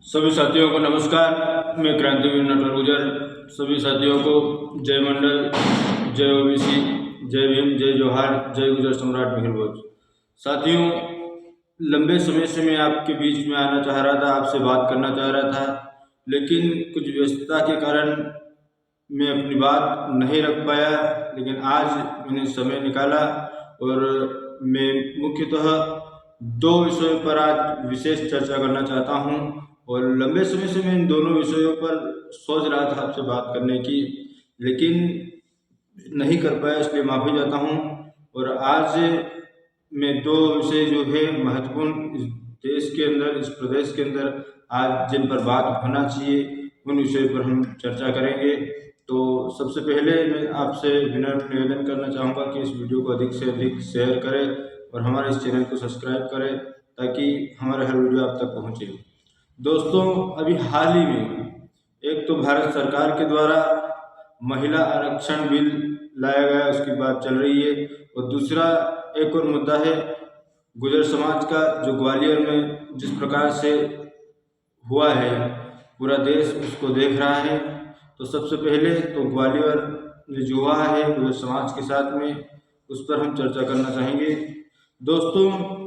सभी साथियों को नमस्कार। मैं क्रांतिवीर नटवर गुजर सभी साथियों को जय मंडल, जय ओबीसी, जय भीम, जय जोहार, जय गुजर सम्राट मिहिर भोज। साथियों, लंबे समय से मैं आपके बीच में आना चाह रहा था, आपसे बात करना चाह रहा था, लेकिन कुछ व्यस्तता के कारण मैं अपनी बात नहीं रख पाया। लेकिन आज मैंने समय निकाला और मैं मुख्यतः दो विषयों पर आज विशेष चर्चा करना चाहता हूं। और लंबे समय से मैं इन दोनों विषयों पर सोच रहा था आपसे बात करने की, लेकिन नहीं कर पाया, इसलिए माफ़ी चाहता हूं। और आज मैं दो विषय जो है महत्वपूर्ण, इस देश के अंदर, इस प्रदेश के अंदर आज जिन पर बात होना चाहिए, उन विषयों पर हम चर्चा करेंगे। तो सबसे पहले मैं आपसे विनम्र निवेदन करना चाहूँगा कि इस वीडियो को अधिक से अधिक शेयर करें और हमारे इस चैनल को सब्सक्राइब करें, ताकि हमारे हर वीडियो आप तक पहुँचे। दोस्तों, अभी हाल ही में एक तो भारत सरकार के द्वारा महिला आरक्षण बिल लाया गया, उसकी बात चल रही है। और दूसरा एक और मुद्दा है गुर्जर समाज का, जो ग्वालियर में जिस प्रकार से हुआ है, पूरा देश उसको देख रहा है। तो सबसे पहले तो ग्वालियर में जो हुआ है गुर्जर समाज के साथ में, उस पर हम चर्चा करना चाहेंगे। दोस्तों,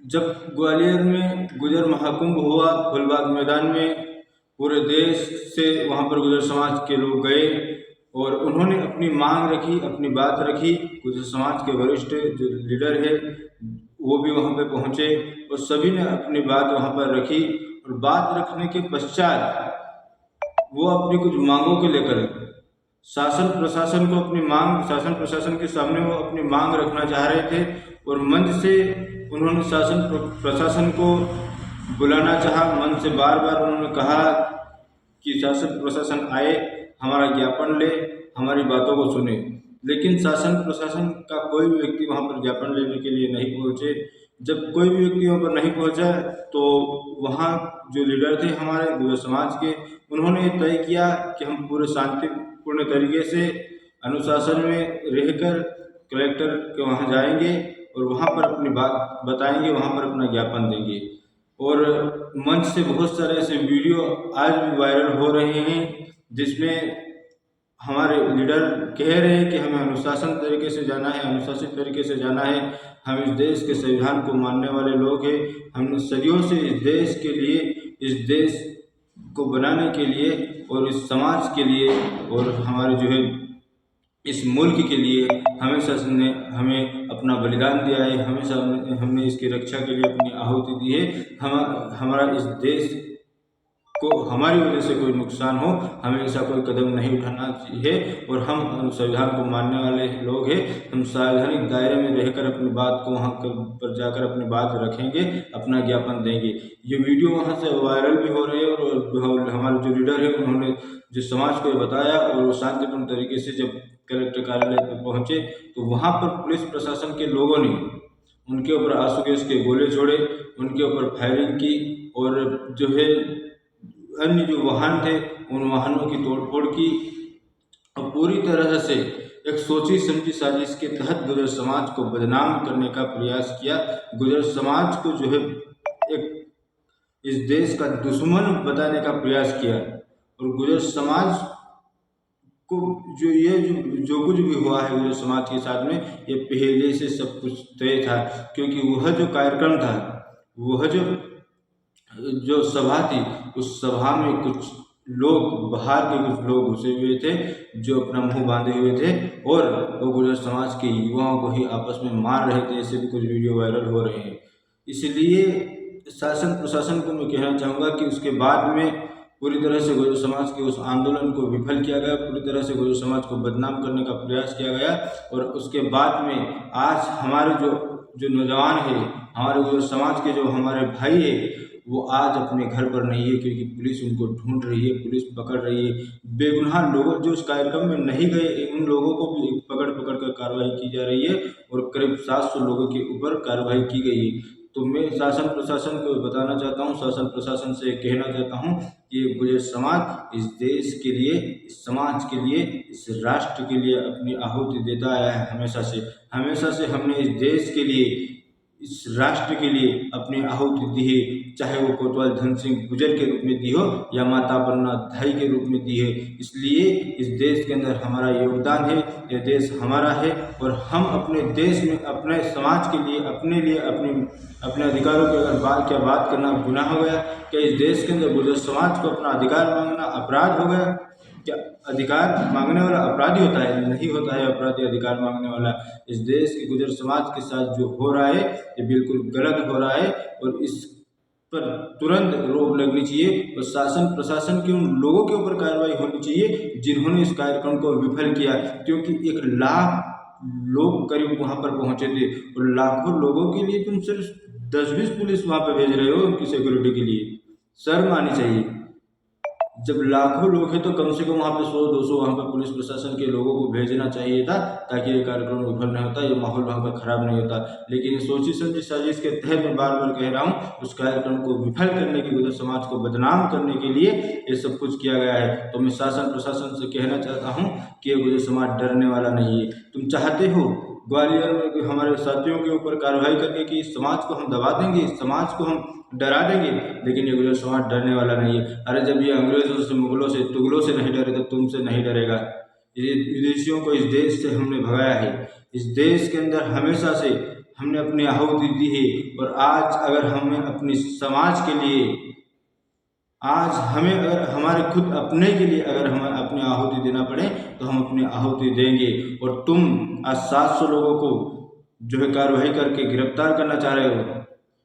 जब ग्वालियर में गुर्जर महाकुंभ हुआ फुलबाग मैदान में, पूरे देश से वहाँ पर गुर्जर समाज के लोग गए और उन्होंने अपनी मांग रखी, अपनी बात रखी। गुर्जर समाज के वरिष्ठ जो लीडर है वो भी वहाँ पे पहुँचे और सभी ने अपनी बात वहाँ पर रखी। और बात रखने के पश्चात वो अपनी कुछ मांगों को लेकर शासन प्रशासन के सामने वो अपनी मांग रखना चाह रहे थे। और मंच से उन्होंने शासन प्रशासन को बुलाना चाहा। मंच से बार बार उन्होंने कहा कि शासन प्रशासन आए, हमारा ज्ञापन ले, हमारी बातों को सुने। लेकिन शासन प्रशासन का कोई भी व्यक्ति वहाँ पर ज्ञापन लेने के लिए नहीं पहुँचे। जब कोई भी व्यक्ति वहाँ पर नहीं पहुँचा तो वहाँ जो लीडर थे हमारे गुर्जर समाज के, उन्होंने तय किया कि हम पूरे शांतिपूर्ण तरीके से अनुशासन में रहकर कलेक्टर के वहाँ जाएंगे और वहाँ पर अपनी बात बताएंगे, वहाँ पर अपना ज्ञापन देंगे। और मंच से बहुत सारे ऐसे वीडियो आज भी वायरल हो रहे हैं जिसमें हमारे लीडर कह रहे हैं कि हमें अनुशासन तरीके से जाना है, अनुशासित तरीके से जाना है। हम इस देश के संविधान को मानने वाले लोग हैं। हमने सदियों से इस देश के लिए, इस देश को बनाने के लिए और इस समाज के लिए और हमारे जो है इस मुल्क के लिए हमेशा ने हमें अपना बलिदान दिया है। हमेशा हमने इसकी रक्षा के लिए अपनी आहुति दी है। हमारा इस देश को हमारी वजह से कोई नुकसान हो, हमें ऐसा कोई कदम नहीं उठाना चाहिए। और हम संविधान को मानने वाले लोग हैं। हम संवैधानिक दायरे में रहकर अपनी बात को वहाँ पर जाकर अपनी बात रखेंगे, अपना ज्ञापन देंगे। ये वीडियो वहाँ से वायरल भी हो रहे हैं और हमारे जो लीडर है उन्होंने जो समाज को बताया और वो शांतिपूर्ण तरीके से जब कलेक्टर कार्यालय पर पहुँचे तो वहाँ पर पुलिस प्रशासन के लोगों ने उनके ऊपर आंसू गैस के गोले छोड़े, उनके ऊपर फायरिंग की और जो है अन्य जो वाहन थे उन वाहनों की तोड़फोड़ की। और पूरी तरह से एक सोची समझी साजिश के तहत गुर्जर समाज को बदनाम करने का प्रयास किया। गुर्जर समाज को जो है एक इस देश का दुश्मन बताने का प्रयास किया। और गुर्जर समाज को जो कुछ भी हुआ है गुर्जर समाज के साथ में, ये पहले से सब कुछ तय था। क्योंकि वह जो कार्यक्रम था, वह जो सभा थी, उस सभा में कुछ लोग, बाहर के कुछ लोग घुसे हुए थे जो अपना मुंह बांधे हुए थे और वो गुर्जर समाज के युवाओं को ही आपस में मार रहे थे। ऐसे भी कुछ वीडियो वायरल हो रहे हैं। इसलिए शासन प्रशासन को मैं कहना चाहूँगा कि उसके बाद में पूरी तरह से गुर्जर समाज के उस आंदोलन को विफल किया गया, पूरी तरह से गुर्जर समाज को बदनाम करने का प्रयास किया गया। और उसके बाद में आज हमारे जो नौजवान है, हमारे गुर्जर समाज के जो हमारे भाई है, वो आज अपने घर पर नहीं है, क्योंकि पुलिस उनको ढूंढ रही है, पुलिस पकड़ रही है। बेगुनाह लोग जो इस कार्यक्रम में नहीं गए, उन लोगों को भी पकड़ कर कार्रवाई की जा रही है और करीब 700 लोगों के ऊपर कार्रवाई की गई है। तो मैं शासन प्रशासन को बताना चाहता हूँ, शासन प्रशासन से कहना चाहता हूँ कि गुर्जर समाज इस देश के लिए, इस समाज के लिए, इस राष्ट्र के लिए अपनी आहुति देता आया है। हमेशा से हमने इस देश के लिए, इस राष्ट्र के लिए अपनी आहुति दी है। चाहे वो कोतवाल धन सिंह गुजर के रूप में दी हो या माता पन्ना धाई के रूप में दी है। इसलिए इस देश के अंदर हमारा योगदान है, यह देश हमारा है और हम अपने देश में अपने समाज के लिए अपने अधिकारों की अगर बात करना गुनाह हो गया? क्या इस देश के अंदर गुजर समाज को अपना अधिकार मांगना अपराध हो गया? क्या अधिकार मांगने वाला अपराधी होता है? नहीं होता है अपराधी अधिकार मांगने वाला। इस देश के गुजर समाज के साथ जो हो रहा है ये बिल्कुल गलत हो रहा है और इस पर तुरंत रोक लगनी चाहिए और शासन प्रशासन के उन लोगों के ऊपर कार्रवाई होनी चाहिए जिन्होंने इस कार्यक्रम को विफल किया, क्योंकि 1 लाख लोग करीब वहां पर पहुंचे थे और लाखों लोगों के लिए तुम सिर्फ 10-20 पुलिस वहां पर भेज रहे हो उनकी सिक्योरिटी के लिए। शर्म आनी चाहिए। जब लाखों लोग हैं तो कम से कम वहाँ पे 100-200 वहाँ पे पुलिस प्रशासन के लोगों को भेजना चाहिए था ताकि ये कार्यक्रम विफल नहीं होता, ये माहौल वहाँ का खराब नहीं होता। लेकिन सोची समझी साजिश के तहत मैं बार बार कह रहा हूँ उस कार्यक्रम को विफल करने के गुजर समाज को बदनाम करने के लिए ये सब कुछ किया गया है। तो मैं शासन प्रशासन से कहना चाहता हूँ कि ये गुजर समाज डरने वाला नहीं है। तुम चाहते हो ग्वालियर में हमारे साथियों के ऊपर कार्रवाई करके कि इस समाज को हम दबा देंगे, इस समाज को हम डरा देंगे, लेकिन ये गुजर समाज डरने वाला नहीं है। अरे जब ये अंग्रेजों से, मुगलों से, तुगलों से नहीं डरे तो तुमसे नहीं डरेगा। ये विदेशियों को इस देश से हमने भगाया है। इस देश के अंदर हमेशा से हमने अपनी आहुति दी है और आज अगर हमें अपने समाज के लिए, आज हमें अगर हमारे खुद अपने के लिए अगर हमें अपनी आहुति देना पड़े तो हम अपनी आहुति देंगे। और तुम आज 700 लोगों को जो है कार्रवाई करके गिरफ्तार करना चाह रहे हो,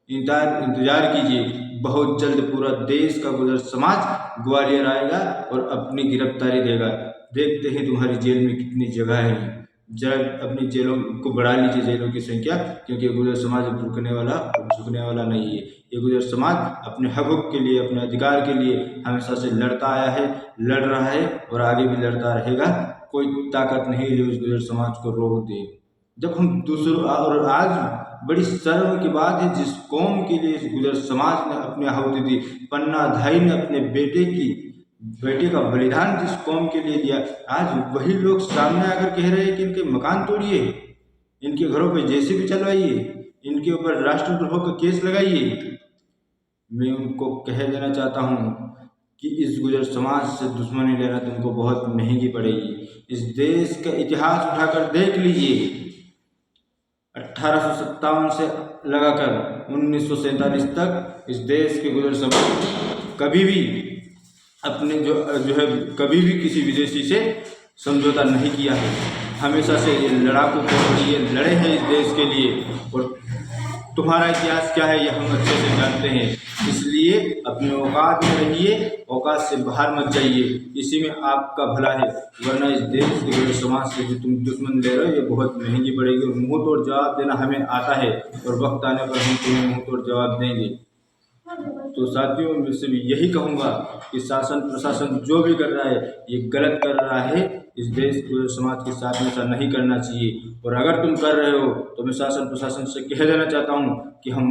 इंतजार कीजिए, बहुत जल्द पूरा देश का गुजर समाज ग्वालियर आएगा और अपनी गिरफ्तारी देगा। देखते हैं तुम्हारी जेल में कितनी जगह है। जरा अपनी जेलों को बढ़ा लीजिए, जेलों की संख्या, क्योंकि गुजर समाज झुकने वाला नहीं है। ये गुजर समाज अपने हकों के लिए, अपने अधिकार के लिए हमेशा से लड़ता आया है, लड़ रहा है और आगे भी लड़ता रहेगा। कोई ताकत नहीं है जो इस गुजर समाज को रोक दे। जब हम दूसरों, और आज बड़ी शर्म की बात है जिस कौम के लिए इस गुजर समाज ने अपनी आहुति दी, पन्ना धाई ने अपने बेटे का बलिदान जिस कौम के लिए दिया, आज वही लोग सामने आकर कह रहे हैं कि इनके मकान तोड़िए, इनके घरों पे जेसीबी चलवाइए, इनके ऊपर राष्ट्रद्रोह का केस लगाइए। मैं उनको कह देना चाहता हूँ कि इस गुजर समाज से दुश्मनी लेना तुमको बहुत महंगी पड़ेगी। इस देश का इतिहास उठाकर देख लीजिए, 1857 से लगाकर 1947 तक इस देश के गुजर समाज कभी भी अपने जो है कभी भी किसी विदेशी से समझौता नहीं किया है। हमेशा से ये लड़ाकू ये लड़े हैं इस देश के लिए और तुम्हारा इतिहास क्या है ये हम अच्छे से जानते हैं। इसलिए अपने औकात में रहिए, औकात से बाहर मत जाइए, इसी में आपका भला है। वरना इस देश के समाज से जो तुम दुश्मन ले रहे हो ये बहुत महंगी पड़ेगी। मुंह तोड़ जवाब देना हमें आता है और वक्त आने पर हम तुम्हें मुंह तोड़ जवाब देंगे। तो साथियों, मैं सिर्फ यही कहूँगा कि शासन प्रशासन जो भी कर रहा है ये गलत कर रहा है। इस देश के समाज के साथ में ऐसा नहीं करना चाहिए। और अगर तुम कर रहे हो तो मैं शासन प्रशासन से कह देना चाहता हूँ कि हम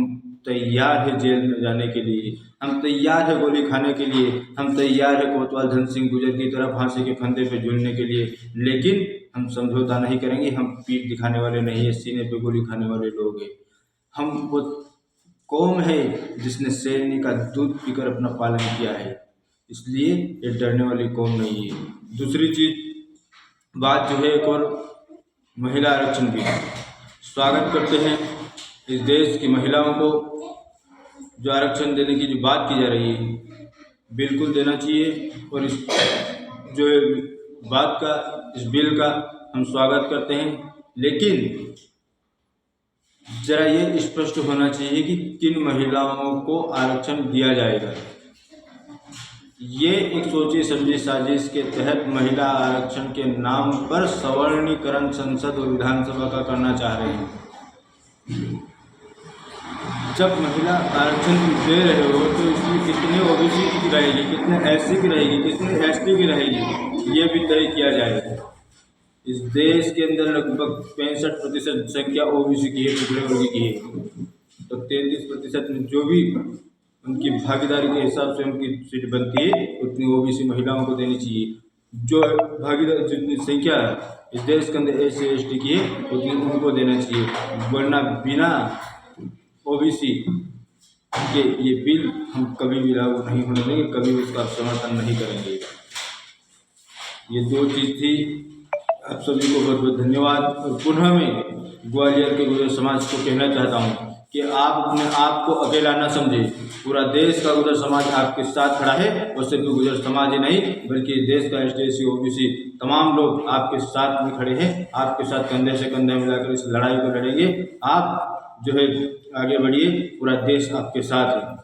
तैयार है जेल में जाने के लिए, हम तैयार है गोली खाने के लिए, हम तैयार है कोतवाल धन सिंह गुजर की तरह फांसी के फंदे पे झूलने के लिए, लेकिन हम समझौता नहीं करेंगे। हम पीठ दिखाने वाले नहीं है, सीने पे गोली खाने वाले लोग हैं। हम वो कौम है जिसने सैन्य का दूध पीकर अपना पालन किया है, इसलिए ये डरने वाली कौम नहीं है। दूसरी चीज बात जो है एक और महिला आरक्षण की स्वागत करते हैं। इस देश की महिलाओं को जो आरक्षण देने की जो बात की जा रही है बिल्कुल देना चाहिए और इस जो है बात का, इस बिल का हम स्वागत करते हैं। लेकिन जरा ये स्पष्ट होना चाहिए कि किन महिलाओं को आरक्षण दिया जाएगा। ये एक सोची समझी साजिश के तहत महिला आरक्षण के नाम पर सवर्णीकरण संसद और विधानसभा का करना चाह रहे हैं। जब महिला आरक्षण दे रहे हो तो इसमें कितने ओबीसी की रहेगी, कितने एससी की रहेगी, कितने एसटी की रहेगी, ये भी तय किया जाएगा। इस देश के अंदर लगभग 65% संख्या ओबीसी की है, पिछड़े वर्ग की है। तो 33% में जो भी उनकी भागीदारी के हिसाब से उनकी सीट बनती है उतनी ओबीसी महिलाओं को देनी चाहिए। जो भागीदारी जितनी संख्या इस देश के अंदर एससी एसटी की है उतनी उनको देना चाहिए। वरना बिना ओबीसी कि ये बिल हम कभी भी लागू नहीं होने देंगे, कभी भी इसका समर्थन नहीं करेंगे। ये 2 चीज़ थी। आप सभी को बहुत बहुत धन्यवाद। और पुनः मैं ग्वालियर के गुर्जर समाज को कहना चाहता हूँ कि आप अपने आप को अकेला न समझें, पूरा देश का गुर्जर समाज आपके साथ खड़ा है। और सिर्फ गुर्जर समाज ही नहीं बल्कि देश का ST OBC तमाम लोग आपके साथ में खड़े हैं, आपके साथ कंधे से कंधे मिलाकर इस लड़ाई को लड़ेंगे। आप जो है आगे बढ़िए, पूरा देश आपके साथ है।